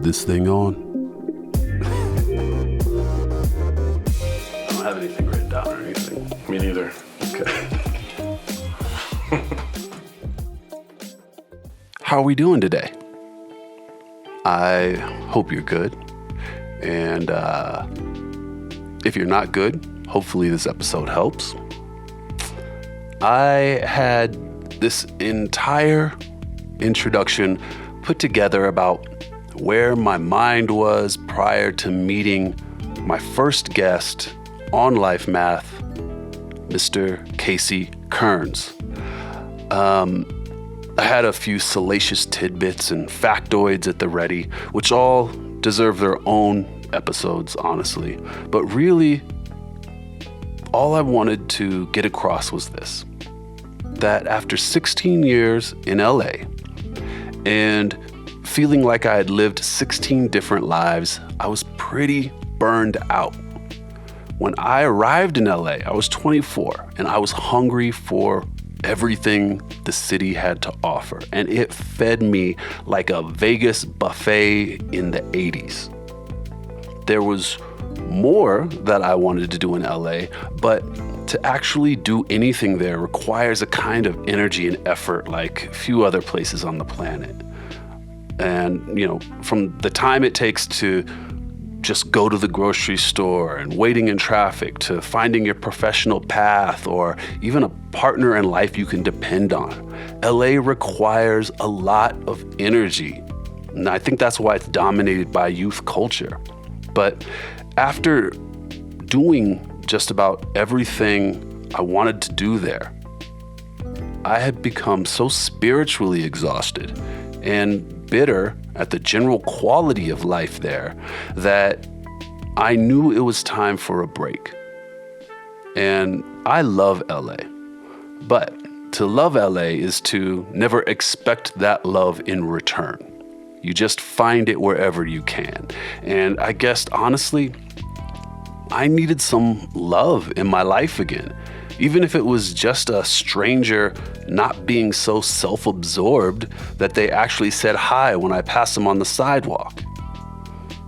This thing on? I don't have anything written down or anything. Me neither. Okay. How are we doing today? I hope you're good. And if you're not good, hopefully this episode helps. I had this entire introduction put together about where my mind was prior to meeting my first guest on Life Math, Mr. Casey Karns. I had a few salacious tidbits and factoids at the ready, which all deserve their own episodes, honestly. But really, all I wanted to get across was this: that after 16 years in LA and feeling like I had lived 16 different lives, I was pretty burned out. When I arrived in LA, I was 24 and I was hungry for everything the city had to offer, and it fed me like a Vegas buffet in the 80s. There was more that I wanted to do in LA, but to actually do anything there requires a kind of energy and effort like few other places on the planet. And, from the time it takes to just go to the grocery store and waiting in traffic to finding your professional path or even a partner in life you can depend on, LA requires a lot of energy. And I think that's why it's dominated by youth culture. But after doing just about everything I wanted to do there, I had become so spiritually exhausted and bitter at the general quality of life there that I knew it was time for a break. And I love LA, but to love LA is to never expect that love in return. You just find it wherever you can. And I guess, honestly, I needed some love in my life again. Even if it was just a stranger not being so self-absorbed that they actually said hi when I passed them on the sidewalk.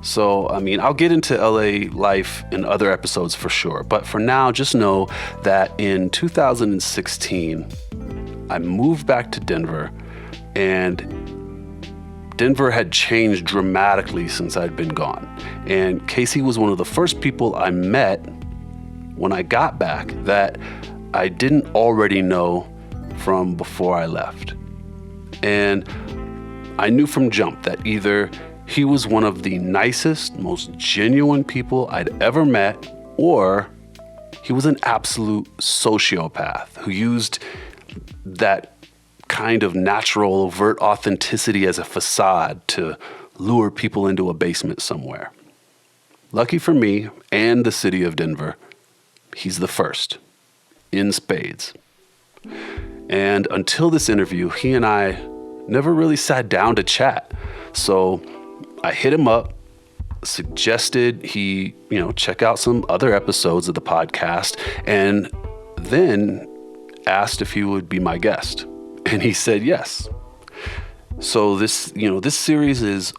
So, I'll get into LA life in other episodes for sure. But for now, just know that in 2016, I moved back to Denver, and Denver had changed dramatically since I'd been gone. And Casey was one of the first people I met when I got back that I didn't already know from before I left. And I knew from jump that either he was one of the nicest, most genuine people I'd ever met, or he was an absolute sociopath who used that kind of natural, overt authenticity as a facade to lure people into a basement somewhere. Lucky for me and the city of Denver, he's the first, in spades. And until this interview, he and I never really sat down to chat. So I hit him up, suggested he, check out some other episodes of the podcast, and then asked if he would be my guest. And he said yes. So this series is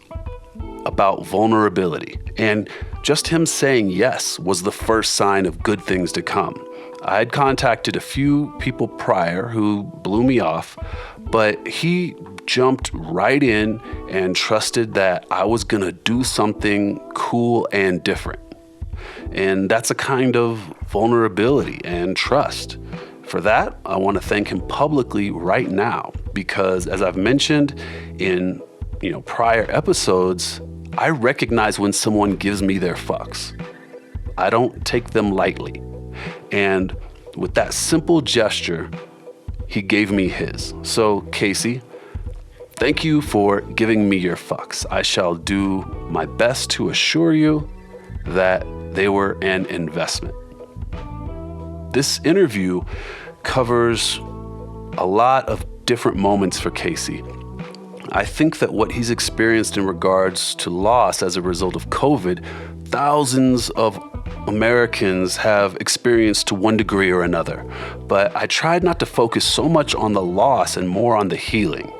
about vulnerability. And just him saying yes was the first sign of good things to come. I had contacted a few people prior who blew me off, but he jumped right in and trusted that I was gonna do something cool and different. And that's a kind of vulnerability and trust. For that, I want to thank him publicly right now, because as I've mentioned in prior episodes, I recognize when someone gives me their fucks. I don't take them lightly. And with that simple gesture, he gave me his. So, Casey, thank you for giving me your fucks. I shall do my best to assure you that they were an investment. This interview covers a lot of different moments for Casey. I think that what he's experienced in regards to loss as a result of COVID, thousands of Americans have experienced to one degree or another, but I tried not to focus so much on the loss and more on the healing.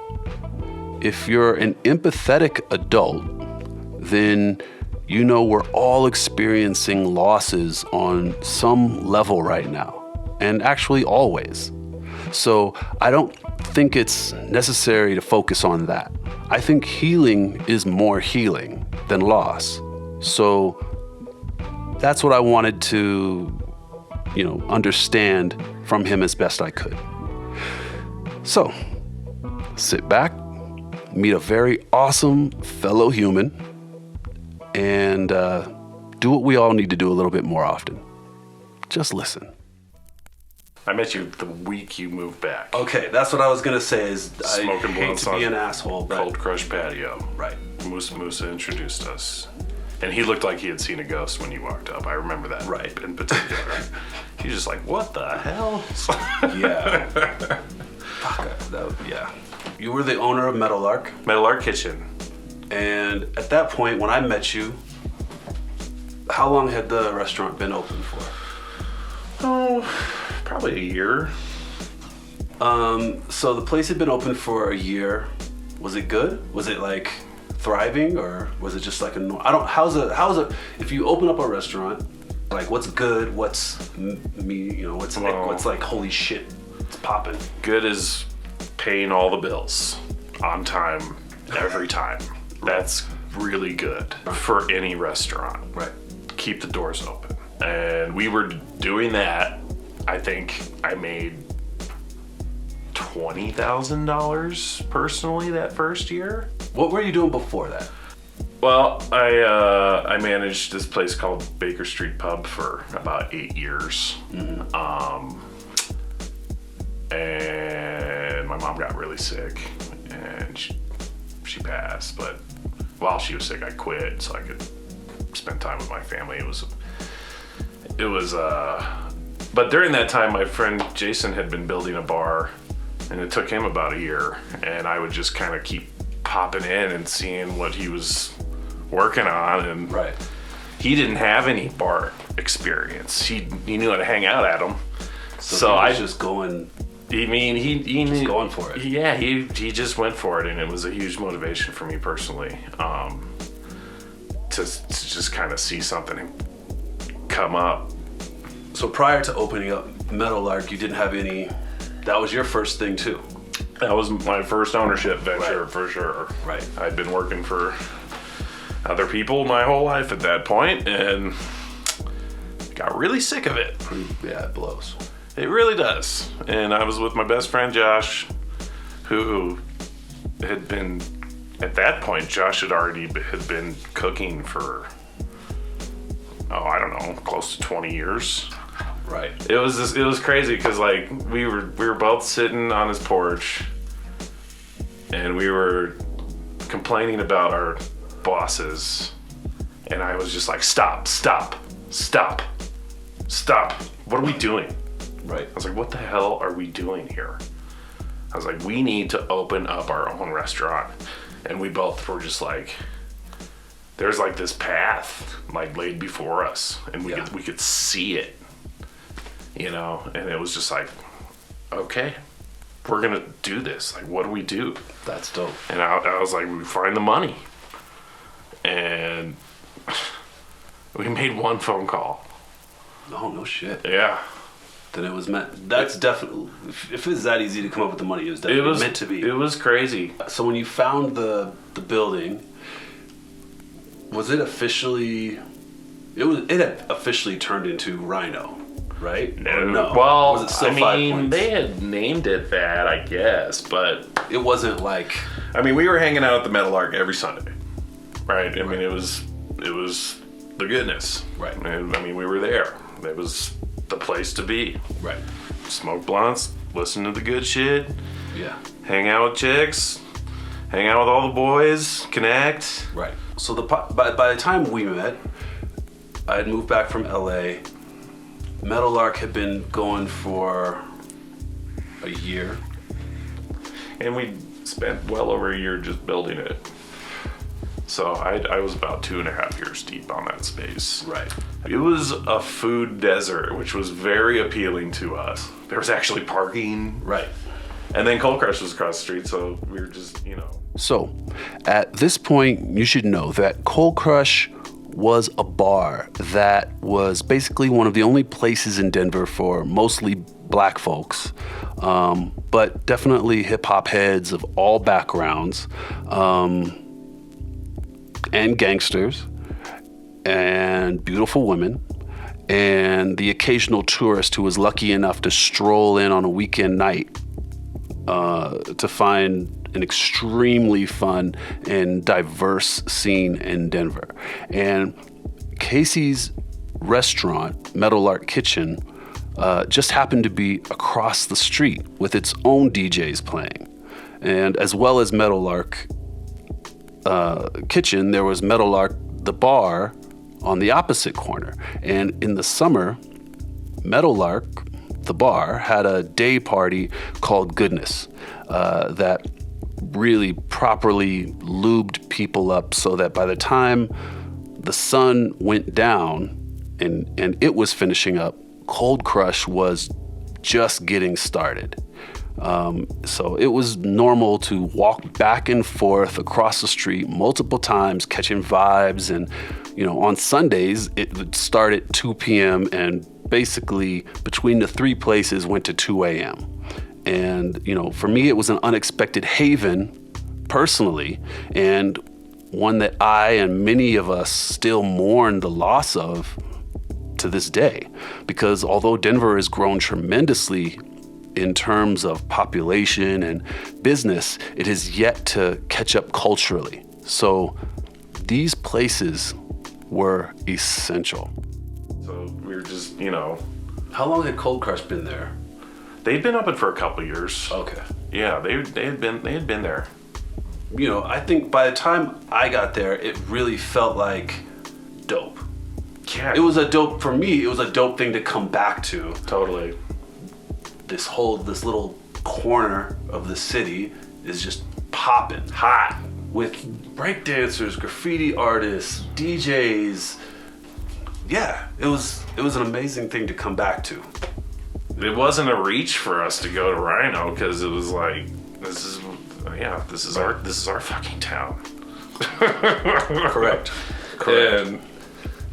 If you're an empathetic adult, then you know we're all experiencing losses on some level right now, and actually always. So I don't think it's necessary to focus on that. I think healing is more healing than loss. So that's what I wanted to, understand from him as best I could. So sit back, meet a very awesome fellow human, and do what we all need to do a little bit more often. Just listen. I met you the week you moved back. Okay, that's what I was gonna say. Is Smoking I hate to be an asshole, but Cold Crush Patio. Right. Musa introduced us, and he looked like he had seen a ghost when you walked up. I remember that. Right. In particular. He was just like, "What the hell?" Yeah. Fuck. Yeah. You were the owner of Metal Arc. Metal Art Kitchen. And at that point, when I met you, how long had the restaurant been open for? Oh, probably a year. So the place had been open for a year. Was it good? Was it like thriving, or was it just like how's it, if you open up a restaurant, like what's good, what's what's like, holy shit, it's popping. Good is paying all the bills on time, every time. That's really good for any restaurant. Right. Keep the doors open. And we were doing that. I think I made $20,000 personally that first year. What were you doing before that? Well, I managed this place called Baker Street Pub for about 8 years. Mm-hmm. And my mom got really sick and she passed. But while she was sick, I quit so I could spend time with my family. But during that time, my friend Jason had been building a bar, and it took him about a year, and I would just kind of keep popping in and seeing what he was working on. And right. He didn't have any bar experience. He knew how to hang out at them. So I was just going. I mean, he just going for it. Yeah, he just went for it, and it was a huge motivation for me personally, to just kind of see something come up. So prior to opening up Metal Arc, you didn't have any. That was your first thing too. That was my first ownership venture, right. For sure. Right. I'd been working for other people my whole life at that point, and got really sick of it. Yeah, it blows. It really does. And I was with my best friend Josh, who had been, at that point, Josh had been cooking for, I don't know, close to 20 years. Right. It was crazy because like we were both sitting on his porch, and we were complaining about our bosses, and I was just like, stop. What are we doing? Right. I was like, what the hell are we doing here? I was like, we need to open up our own restaurant. And we both were just like, there's like this path like laid before us, and we could see it, and it was just like, okay, we're gonna do this. Like, what do we do? That's dope. And I was like, we find the money, and we made one phone call. Oh, no shit. Yeah. Then it was meant. That's definitely. If it's that easy to come up with the money, it was definitely meant to be. It was crazy. So when you found the building, was it officially? It had officially turned into Rhino, right? No. Well, was it still 5 points? They had named it that, I guess, but it wasn't like. I mean, we were hanging out at the Metal Arc every Sunday, right? I mean, it was the goodness, right? And, I mean, we were there. It was the place to be, right? Smoke blunts, listen to the good shit, yeah. Hang out with chicks, hang out with all the boys, connect. Right. So by the time we met, I had moved back from LA. Metal Arc had been going for a year. And we spent well over a year just building it. So I was about 2.5 years deep on that space. Right. It was a food desert, which was very appealing to us. There was actually parking. Right. And then Cold Crush was across the street, so we were just, So, at this point, you should know that Cold Crush was a bar that was basically one of the only places in Denver for mostly black folks, but definitely hip-hop heads of all backgrounds, and gangsters, and beautiful women, and the occasional tourist who was lucky enough to stroll in on a weekend night to find an extremely fun and diverse scene in Denver. And Casey's restaurant, Meadowlark Kitchen, just happened to be across the street with its own DJs playing. And as well as Meadowlark Kitchen, there was Meadowlark, the bar, on the opposite corner. And in the summer, Meadowlark, the bar, had a day party called Goodness that really properly lubed people up so that by the time the sun went down and it was finishing up, Cold Crush was just getting started. So it was normal to walk back and forth across the street multiple times, catching vibes. And, on Sundays, it would start at 2 p.m. and basically between the three places went to 2 a.m. And, for me, it was an unexpected haven personally, and one that I and many of us still mourn the loss of to this day. Because although Denver has grown tremendously in terms of population and business, it has yet to catch up culturally. So these places were essential. So we were just, How long had Cold Crush been there? they'd been open for a couple years. Okay. Yeah, they had been there. I think by the time I got there, it really felt like dope. Yeah, It was a dope, for me, it was a dope thing to come back to. totally. This little corner of the city is just popping Hot. with breakdancers, graffiti artists, DJs. Yeah, it was an amazing thing to come back to. It wasn't a reach for us to go to Rhino because it was like, this is our fucking town. Correct. And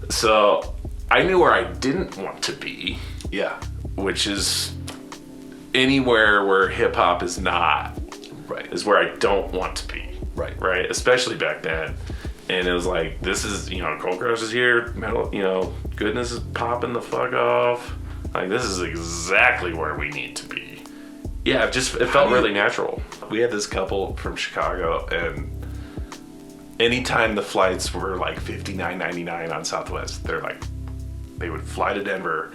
so I knew where I didn't want to be, Yeah. which is anywhere where hip hop is not, Right. is where I don't want to be. Right. Right. Especially back then. And it was like, this is, Cold Crush is here, metal, Goodness is popping the fuck off. Like, this is exactly where we need to be. Yeah, it felt really natural. We had this couple from Chicago, and anytime the flights were like $59.99 on Southwest, they would fly to Denver,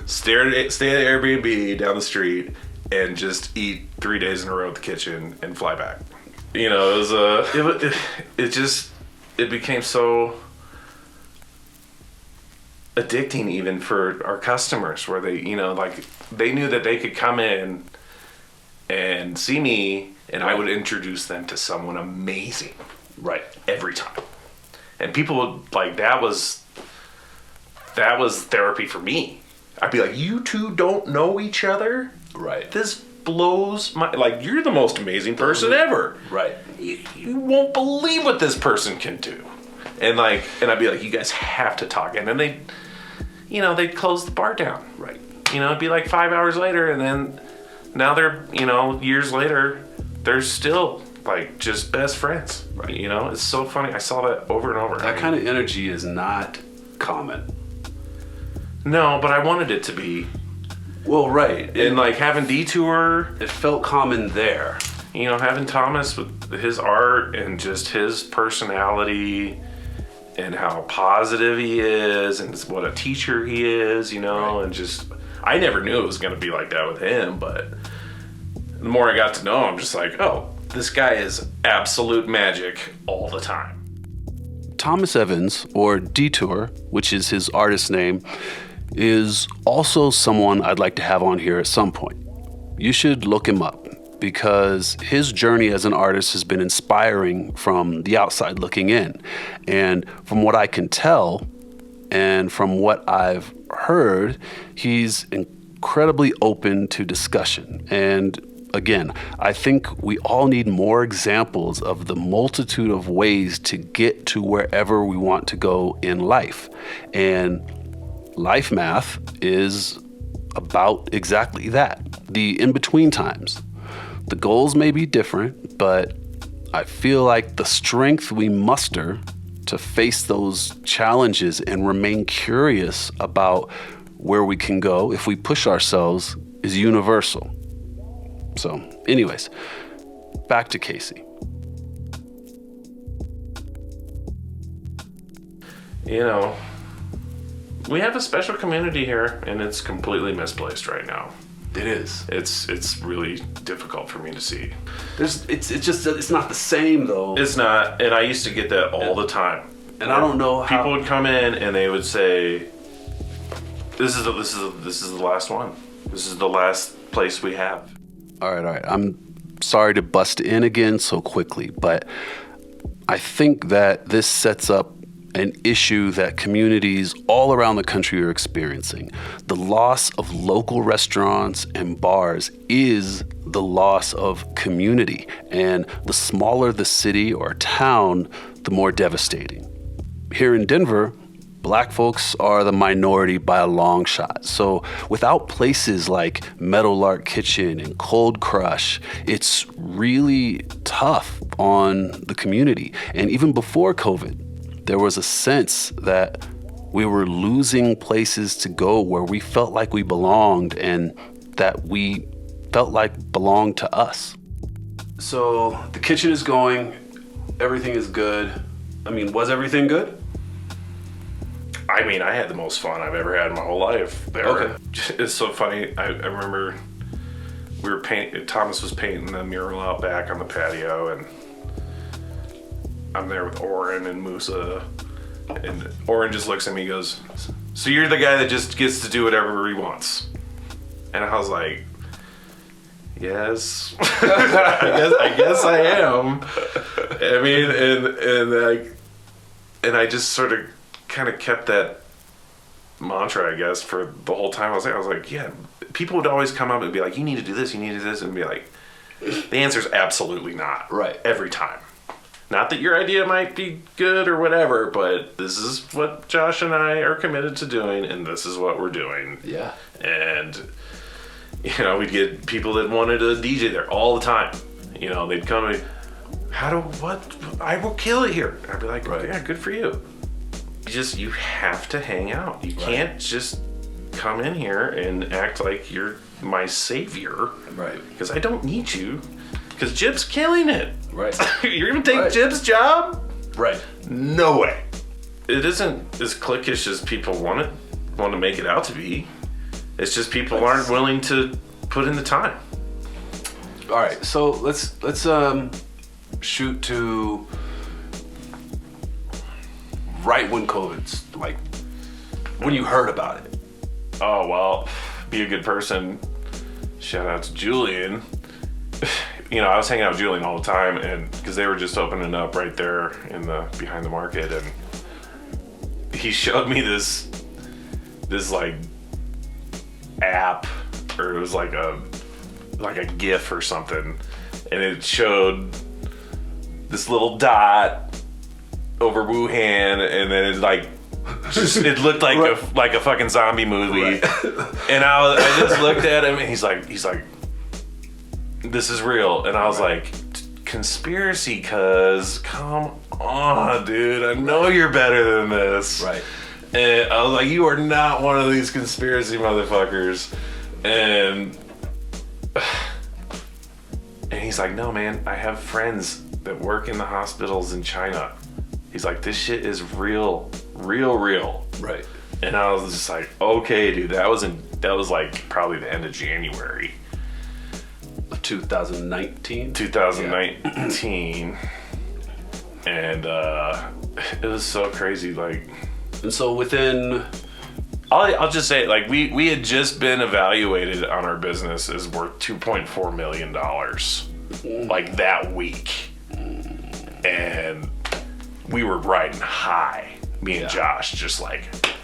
stay at the Airbnb down the street, and just eat 3 days in a row at the kitchen and fly back. It became so addicting even for our customers, where they knew that they could come in and see me and I would introduce them to someone amazing. Right. Every time. And people would that was therapy for me. I'd be like, you two don't know each other? Right. This blows my, you're the most amazing person ever. Right. You won't believe what this person can do. And I'd be like, you guys have to talk. And then they'd close the bar down. Right. It'd be like 5 hours later, and then now they're, years later, they're still just best friends. Right. It's so funny. I saw that over and over. That kind of energy is not common. No, but I wanted it to be. Well, right. And having Detour, It felt common there. having Thomas with his art and just his personality and how positive he is and what a teacher he is, Right. and just, I never knew it was going to be like that with him, but the more I got to know him, just oh, this guy is absolute magic all the time. Thomas Evans, or Detour, which is his artist name, is also someone I'd like to have on here at some point. You should look him up. because his journey as an artist has been inspiring from the outside looking in. And from what I can tell and from what I've heard, he's incredibly open to discussion. And again, I think we all need more examples of the multitude of ways to get to wherever we want to go in life. And life math is about exactly that, the in-between times. The goals may be different, but I feel like the strength we muster to face those challenges and remain curious about where we can go if we push ourselves is universal. So, anyways, back to Casey. You know, we have a special community here, and it's completely misplaced right now. It is. It's really difficult for me to see. It's not the same though. It's not, and I used to get that all the time. And I don't know how people would come in and they would say, "This is the last one. This is the last place we have." All right. I'm sorry to bust in again so quickly, but I think that this sets up an issue that communities all around the country are experiencing. The loss of local restaurants and bars is the loss of community, and the smaller the city or town, the more devastating. Here in Denver, Black folks are the minority by a long shot. So without places like Meadowlark Kitchen and Cold Crush, it's really tough on the community. And even before COVID, there was a sense that we were losing places to go where we felt like we belonged and that we felt like belonged to us. So the kitchen is going, everything is good. I mean, was everything good? I mean, I had the most fun I've ever had in my whole life there. Okay. It's so funny. I remember Thomas was painting the mural out back on the patio, and I'm there with Oren and Musa, and Oren just looks at me and goes, "So you're the guy that just gets to do whatever he wants?" And I was like, "Yes, I guess I am." I mean, and I just sort of kind of kept that mantra, I guess, for the whole time I was like, yeah. People would always come up and be like, "You need to do this, you need to do this," and be like, the answer is absolutely not. Right. Every time. Not that your idea might be good or whatever, but this is what Josh and I are committed to doing, and this is what we're doing. Yeah. And, you know, we'd get people that wanted a DJ there all the time. You know, they'd come and, I will kill it here. And I'd be like, right. Yeah, good for you. You have to hang out. You can't just come in here and act like you're my savior. Right. Because I don't need you. Because Jib's killing it. Right. You're going to take Jib's job? Right. No way. It isn't as cliquish as people want to make it out to be. It's just people aren't willing to put in the time. All right. So let's shoot to right when COVID's, like, when you heard about it. Oh, well, be a good person. Shout out to Julian. You know, I was hanging out with Julian all the time, and because they were just opening up right there in the behind the market, and he showed me this like app, or it was like a GIF or something, and it showed this little dot over Wuhan, and then it like it looked like a fucking zombie movie, and I just looked at him, and he's like, "This is real," and I was like, "Conspiracy, cuz come on, dude, I know you're better than this." Right. And I was like, "You are not one of these conspiracy motherfuckers," and he's like, "No, man, I have friends that work in the hospitals in China." He's like, "This shit is real. Right. And I was just like, "Okay, dude, that was like probably the end of January. 2019? 2019. Yeah. And it was so crazy, like. And so within I'll just say, like, we had just been evaluated on our business as worth $2.4 million, like, that week. And we were riding high, me and Josh, just like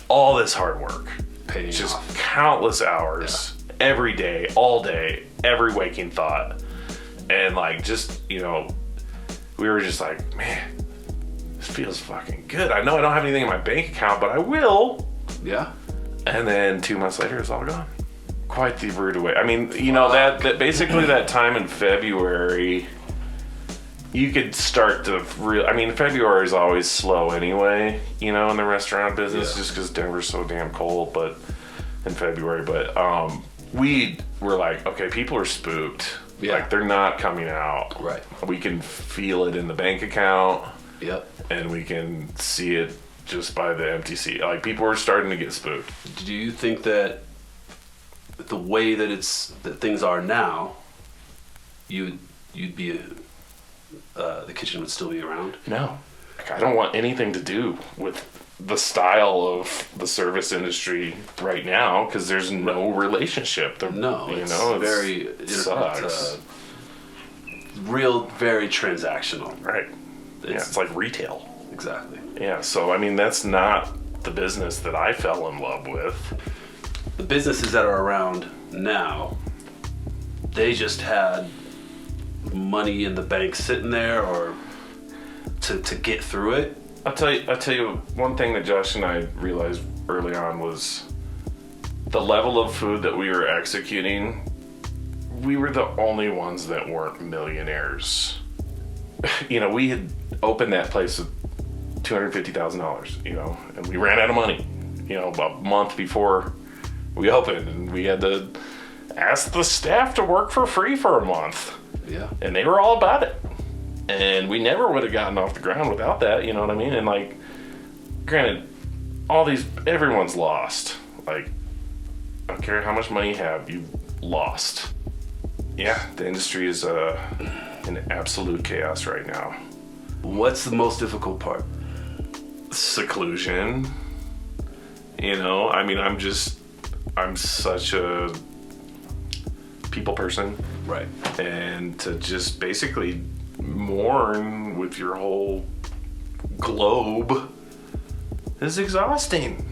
all this hard work, Paying just off. countless hours, every day, all day, every waking thought. And like, just, you know, we were just like, man, this feels fucking good. I know I don't have anything in my bank account, but I will. Yeah. And then 2 months later, it's all gone. Quite the rude way. I mean, you know, that basically that time in February, you could start to I mean, February is always slow anyway, you know, in the restaurant business, just because Denver's so damn cold, but in February. But we were like, okay, people are spooked. Yeah. Like, they're not coming out. Right. We can feel it in the bank account. Yep. And we can see it just by the empty seat. Like, people are starting to get spooked. Do you think that the way that things are now, you'd be the kitchen would still be around? No. Like, I don't want anything to do with the style of the service industry right now, because there's no relationship. No, you it's know, very sucks. Very transactional. Right. It's like retail. Exactly. Yeah, so I mean, that's not the business that I fell in love with. The businesses that are around now, they just had money in the bank sitting there, or to get through it. I'll tell you one thing that Josh and I realized early on was the level of food that we were executing. We were the only ones that weren't millionaires. You know, we had opened that place with $250,000, you know, and we ran out of money, you know, about a month before we opened, and we had to ask the staff to work for free for a month. Yeah. And they were all about it. And we never would have gotten off the ground without that, you know what I mean? And like, granted, everyone's lost. Like, I don't care how much money you have, you've lost. Yeah, the industry is in absolute chaos right now. What's the most difficult part? Seclusion. You know, I mean, I'm such a people person. Right. And to just basically mourn with your whole globe is exhausting.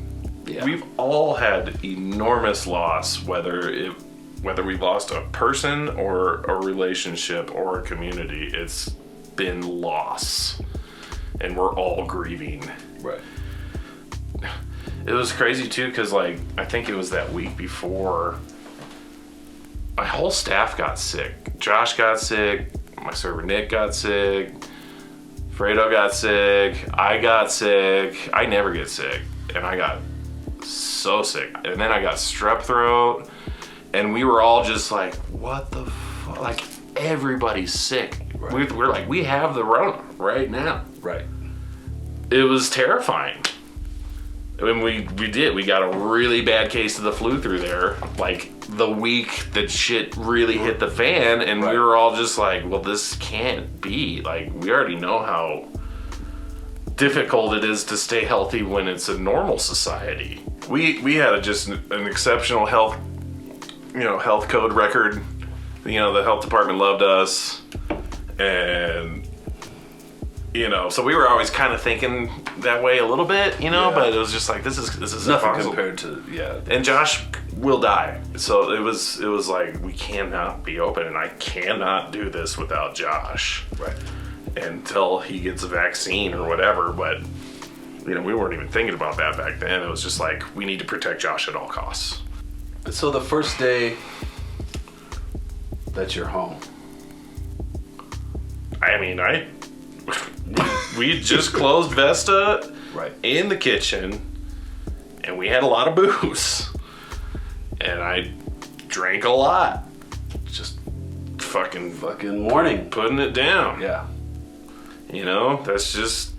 Yeah. We've all had enormous loss, whether we've lost a person or a relationship or a community. It's been loss, and we're all grieving. Right. It was crazy too, because like, I think it was that week before, my whole staff got sick. Josh got sick, my server Nick got sick, Fredo got sick, I got sick. I never get sick, and I got so sick. And then I got strep throat, and we were all just like, what the fuck? Like, everybody's sick. Right. We're like, we have the Rona right now. Right. It was terrifying. I mean, we got a really bad case of the flu through there, like the week that shit really hit the fan, and we were all just like, well, this can't be. Like, we already know how difficult it is to stay healthy when it's a normal society. We had just an exceptional health code record. You know, the health department loved us, and you know, so we were always kind of thinking that way a little bit, you know, but it was just like, this is Nothing impossible. compared to, And Josh will die. So it was like, we cannot be open, and I cannot do this without Josh. Right. Until he gets a vaccine or whatever. But, you know, we weren't even thinking about that back then. It was just like, we need to protect Josh at all costs. So the first day that you're home, I mean, we just closed Vesta in the kitchen, and we had a lot of booze, and I drank a lot, just fucking morning, putting it down. Yeah. You know, that's just,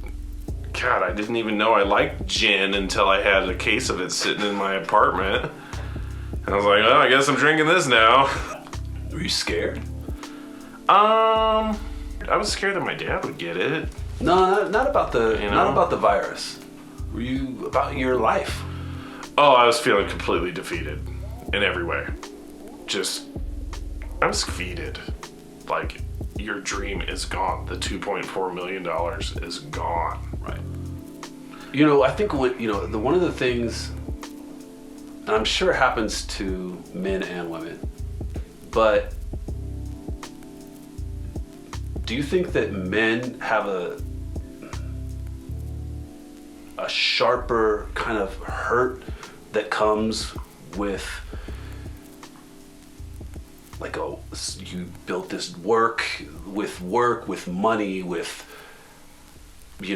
God, I didn't even know I liked gin until I had a case of it sitting in my apartment, and I was like, oh, I guess I'm drinking this now. Were you scared? I was scared that my dad would get it. No, not about the You know? not about the virus. Were you about your life? Oh, I was feeling completely defeated in every way. I was defeated. Like, your dream is gone. The $2.4 million is gone. Right. I think one of the things, and I'm sure it happens to men and women, but do you think that men have a sharper kind of hurt that comes with like you built this work with money, with I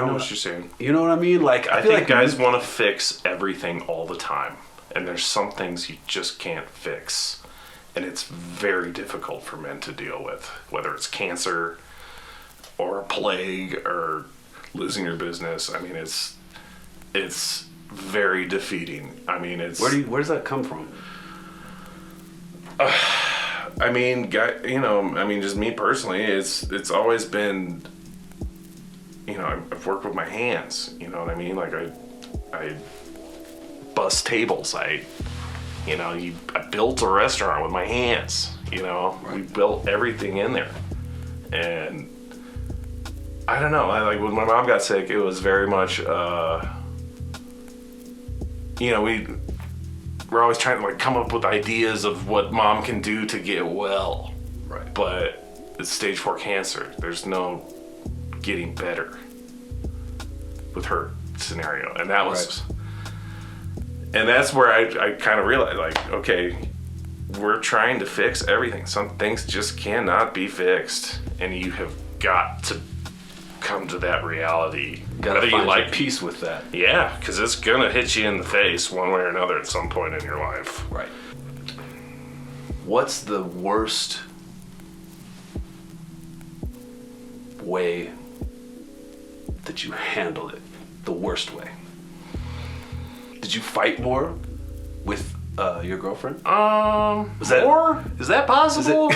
know what you're saying. You know what I mean? Like I think guys want to fix everything all the time, and there's some things you just can't fix, and it's very difficult for men to deal with, whether it's cancer or a plague or losing your business. I mean, it's very defeating. I mean, where does that come from? I mean, just me personally, it's always been, I've worked with my hands, you know what I mean? Like I bust tables. I built a restaurant with my hands, Right. We built everything in there. And I don't know, when my mom got sick, it was very much, we're always trying to come up with ideas of what mom can do to get well. Right. But it's stage 4 cancer. There's no getting better with her scenario. And that was, and that's where I kind of realized, okay, we're trying to fix everything. Some things just cannot be fixed. And you have got to come to that reality. Gotta find your peace with that. Yeah, because it's gonna hit you in the face one way or another at some point in your life. Right. What's the worst way that you handled it? The worst way? Did you fight more with your girlfriend? Is that possible?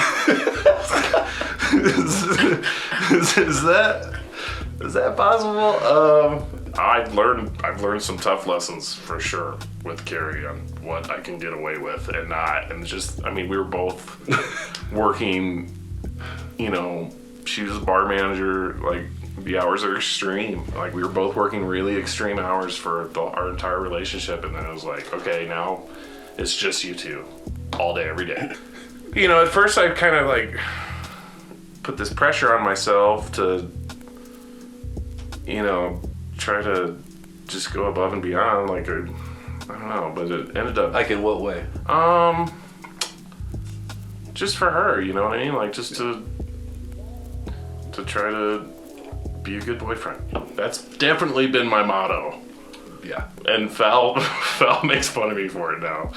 Is that possible? I've learned some tough lessons for sure with Carrie on what I can get away with and not, and we were both working, she was a bar manager, the hours are extreme. We were both working really extreme hours for our entire relationship, and then it was okay, now it's just you two all day, every day. At first I kind of put this pressure on myself to try to just go above and beyond, I don't know, but it ended up... In what way? Just for her, you know what I mean? Just to try to be a good boyfriend. That's definitely been my motto. Yeah. And Val makes fun of me for it now.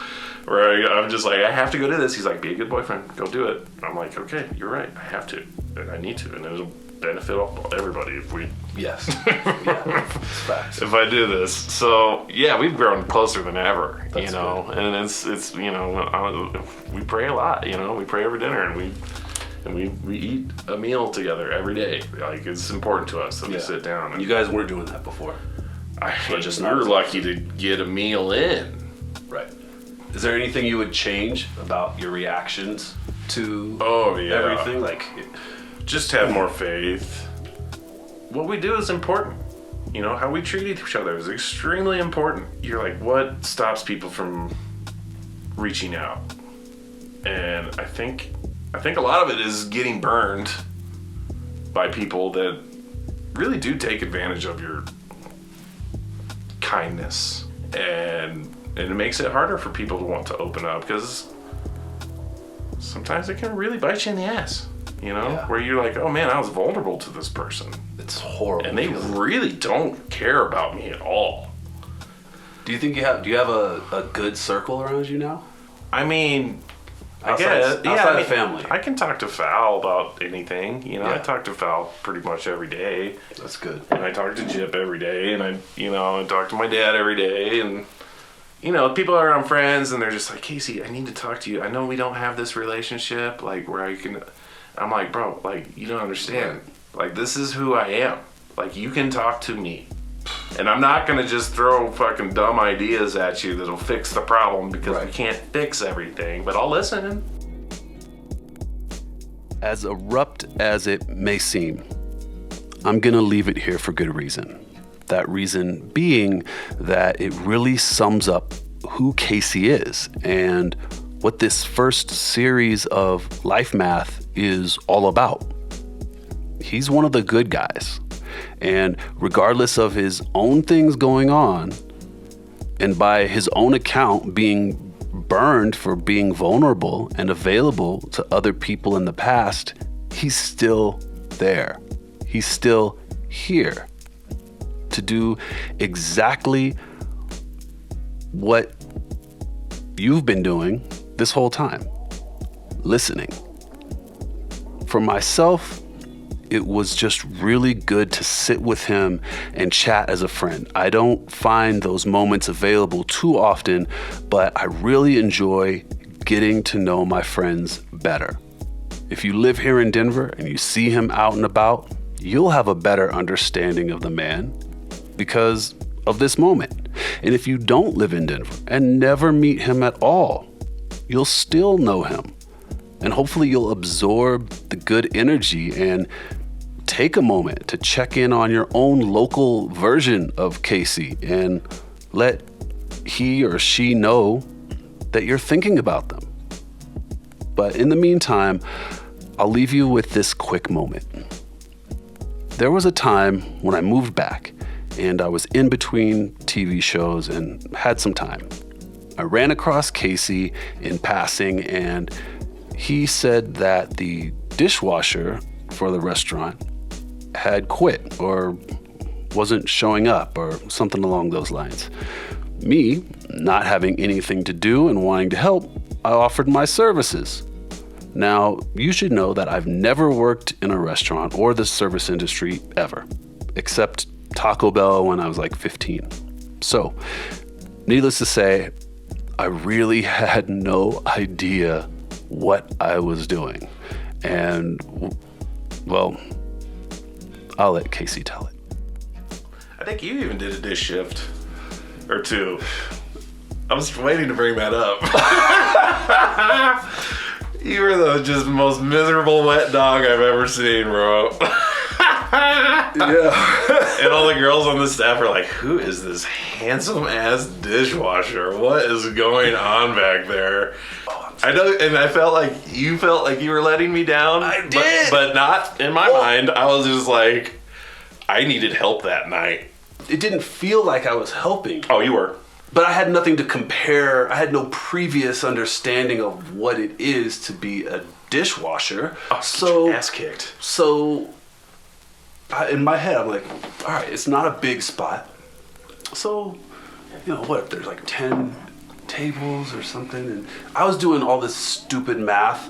Where I'm just I have to go do this. He's be a good boyfriend. Go do it. I'm okay, you're right. I have to. And I need to. And it'll benefit everybody if we... Yes. Yeah. It's facts. If I do this. So, yeah, we've grown closer than ever, That's good. And it's we pray a lot, We pray every dinner, and we eat a meal together every day. It's important to us that we sit down. And you guys weren't doing that before. We were lucky to get a meal in. Right. Is there anything you would change about your reactions to everything? Just have more faith. What we do is important. How we treat each other is extremely important. You're what stops people from reaching out? And I think a lot of it is getting burned by people that really do take advantage of your kindness, and it makes it harder for people to want to open up, because sometimes it can really bite you in the ass, where you're oh man, I was vulnerable to this person. It's horrible. And they really don't care about me at all. Do you think do you have a good circle around you now? Outside of family. I can talk to Val about anything. I talk to Val pretty much every day. That's good. And I talk to Jip every day, and I talk to my dad every day, and people are around friends, and they're just Casey, I need to talk to you. I know we don't have this relationship where I can. I'm bro, you don't understand. This is who I am. You can talk to me. And I'm not going to just throw fucking dumb ideas at you that'll fix the problem because we can't fix everything, but I'll listen. As abrupt as it may seem, I'm going to leave it here for good reason. That reason being that it really sums up who Casey is and what this first series of Life Math is all about. He's one of the good guys. And regardless of his own things going on, and by his own account being burned for being vulnerable and available to other people in the past, he's still there. He's still here to do exactly what you've been doing this whole time, listening. For myself, it was just really good to sit with him and chat as a friend. I don't find those moments available too often, but I really enjoy getting to know my friends better. If you live here in Denver and you see him out and about, you'll have a better understanding of the man because of this moment. And if you don't live in Denver and never meet him at all, you'll still know him. And hopefully you'll absorb the good energy and take a moment to check in on your own local version of Casey and let he or she know that you're thinking about them. But in the meantime, I'll leave you with this quick moment. There was a time when I moved back and I was in between TV shows and had some time. I ran across Casey in passing and he said that the dishwasher for the restaurant had quit or wasn't showing up or something along those lines. Me, not having anything to do and wanting to help, I offered my services. Now, you should know that I've never worked in a restaurant or the service industry ever, except Taco Bell when I was like 15. So, needless to say, I really had no idea what I was doing. And, well, I'll let Casey tell it. I think you even did a dish shift or two. I was waiting to bring that up. You were the just most miserable wet dog I've ever seen, bro. Yeah. And all the girls on the staff are like, who is this handsome ass dishwasher? What is going on back there? I know, and I felt like you were letting me down. I did. But not in my mind. I was just like, I needed help that night. It didn't feel like I was helping. Oh, you were. But I had nothing to compare. I had no previous understanding of what it is to be a dishwasher. Oh, so ass kicked. So in my head, I'm like, all right, it's not a big spot. So, what if there's like 10 tables or something? And I was doing all this stupid math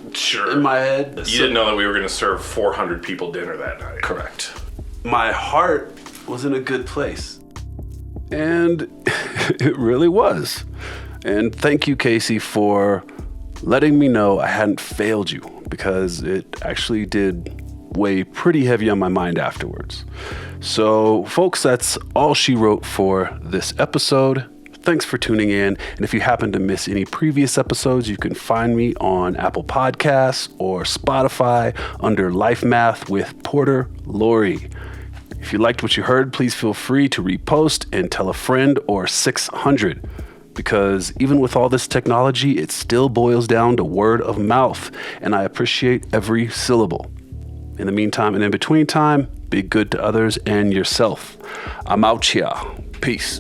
in my head. You didn't know that we were going to serve 400 people dinner that night. Correct. My heart was in a good place. And it really was. And thank you, Casey, for letting me know I hadn't failed you, because it actually did weigh pretty heavy on my mind afterwards. So, folks, that's all she wrote for this episode. Thanks for tuning in. And if you happen to miss any previous episodes, you can find me on Apple Podcasts or Spotify under Life Math with Porter Laurie. If you liked what you heard, please feel free to repost and tell a friend or 600, because even with all this technology, it still boils down to word of mouth, and I appreciate every syllable. In the meantime and in between time, be good to others and yourself. I'm out here. Peace.